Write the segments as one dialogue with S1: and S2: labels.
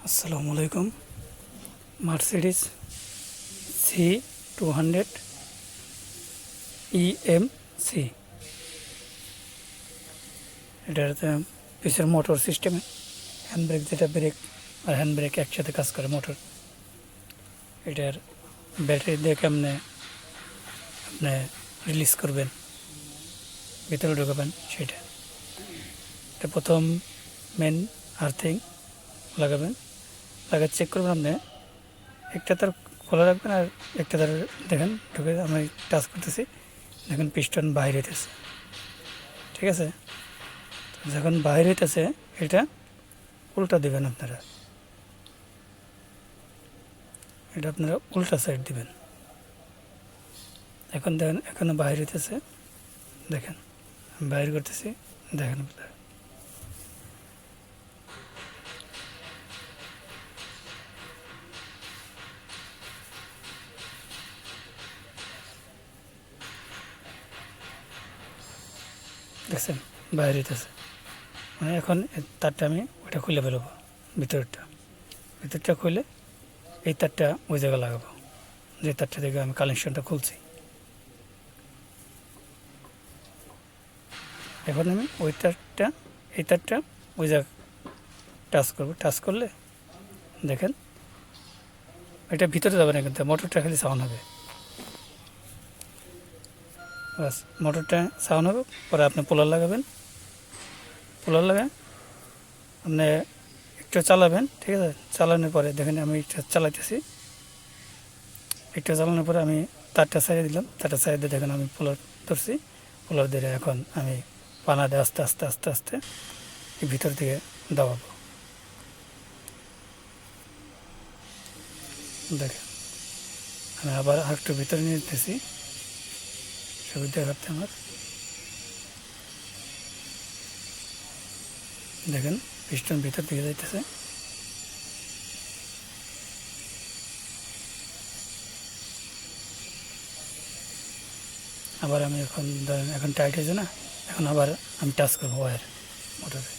S1: আসসালামু আলাইকুম। Mercedes C 200 EMC, এটার পিছের মোটর সিস্টেমে হ্যান্ড ব্রেক, যেটা ব্রেক আর হ্যান্ড ব্রেক একসাথে কাজ করে মোটর। এটার ব্যাটারি দিয়ে কেমনে আপনি রিলিজ করবেন, ভিতরে ঢুকাবেন সেটা। এটা প্রথম মেন আর্থিং লাগাবেন, চেক করবেন আপনি। একটা তার খোলা রাখবেন আর একটা তার দেখেন ঢুকে, আমি টাচ করতেছি, দেখেন পিস্টন বাইরে হইতেছে। ঠিক আছে, যখন বাইরে হইতেছে এটা উল্টা দিবেন আপনারা, এটা আপনারা উল্টা সাইড দিবেন। এখন দেখেন এখনো বাইরে হইতেছে, দেখেন আমি বাইর করতেছি, দেখেন আপনারা। দেখছেন বাইরে হইতেছে, মানে এখন তারটা আমি ওইটা খুলে ফেলবো, ভিতরটা খুলে এই তারটা ওই জায়গায় লাগাবো, যে তারটা থেকে আমি কানেকশনটা খুলছি। এখন আমি ওই তারটা, এই তারটা ওই জায়গা টাচ করবো, টাচ করলে দেখেন এটা ভিতরে যাবে না, কিন্তু মোটরটা খালি সাউন্ড হবে। বাস মোটরটা সাউন্ড হবে, পরে আপনি পোলার লাগাবেন, পোলার লাগান আপনি একটু চালাবেন। ঠিক আছে, চালানোর পরে দেখেন আমি এটা চালাইতেছি, একটু চালানোর পরে আমি তারটা সাইডে দিলাম, তারটা সাইডে দেখেন আমি পোলার ধরছি, পোলার ধরে এখন আমি পানা দিয়ে আস্তে আস্তে আস্তে আস্তে এই ভিতর থেকে দাবাবো। দেখেন আমি আবার একটু ভিতরে নিয়ে যেতেছি, ছবি দেখাতে আমার। দেখেন পিস্টন ভিতর দিকে যাইতেছে, আবার আমি এখন ধরেন এখন টাইট হয়েছে না, এখন আবার আমি টাচ করবো ওয়ার মোটরে,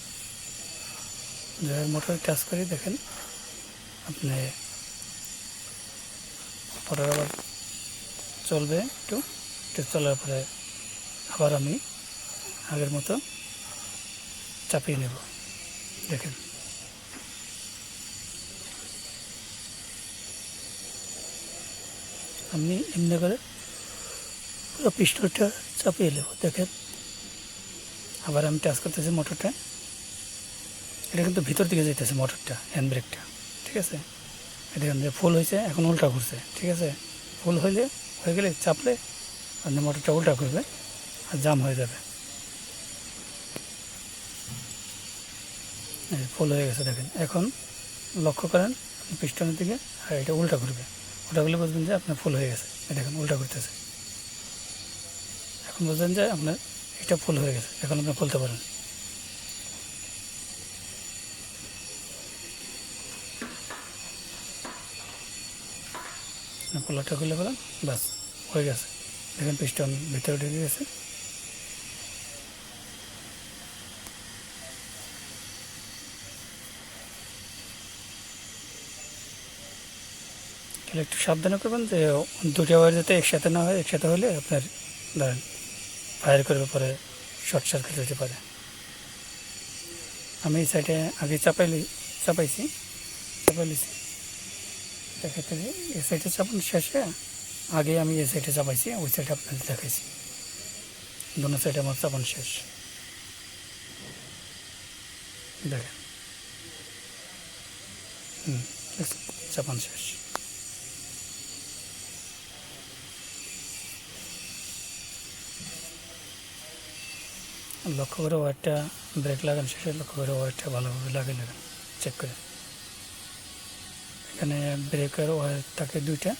S1: মোটরে টাচ করি, দেখেন আপনি মোটর আবার চলবে, একটু চলার পরে আবার আমি আগের মতো চাপিয়ে নেব। দেখেন আমি এমনি করে পুরো পিস্টনটা চাপিয়ে নেব। দেখেন আবার আমি টাচ করতেছি মোটরটা, এটা কিন্তু ভিতর দিকে যেতেছে মোটরটা, হ্যান্ড ব্রেকটা। ঠিক আছে, দেখেন যে ফুল হয়েছে, এখন উল্টা ঘুরছে। ঠিক আছে, ফুল হয়ে গেলে চাপলে আপনি মোটরটা উল্টা করবে আর জাম হয়ে যাবে। ফুল হয়ে গেছে দেখেন, এখন লক্ষ্য করেন পিস্টনের দিকে, আর এটা উল্টা ঘুরবে, উল্টা করলে বুঝবেন যে আপনার ফুল হয়ে গেছে। দেখেন উল্টা করতেছে, এখন বুঝলেন যে আপনার এটা ফুল হয়ে গেছে, এখন আপনি খুলতে পারেন। পোলারটা খুলে ফেলেন, বাস হয়ে গেছে। দেখেন পিস্টন ভিতরে ঢুকে গেছে। তাহলে একটু সাবধানে করবেন যে দুটো ওয়্যার যাতে একসাথে না হয়, একসাথে হলে আপনার ধরেন ফায়ার করবে, পরে শর্ট সার্কিট হতে পারে। আমি এই সাইডে আগে চাপাইছি, দেখাতে এই সাইডে চাপান শেষে আগে আমি এই সাইডে চাপাইছি, ওই সাইডে আপনাদের দেখাইছি। দুটো সাইডে আমার চাপান শেষ, দেখেন চাপান শেষ। লক্ষ্য করে ওয়ারটা, ব্রেক লাগান শেষে লক্ষ্য করে ওয়ারটা ভালোভাবে লাগান, চেক করে। এখানে ব্রেকের ওয়ার থাকে দুইটা,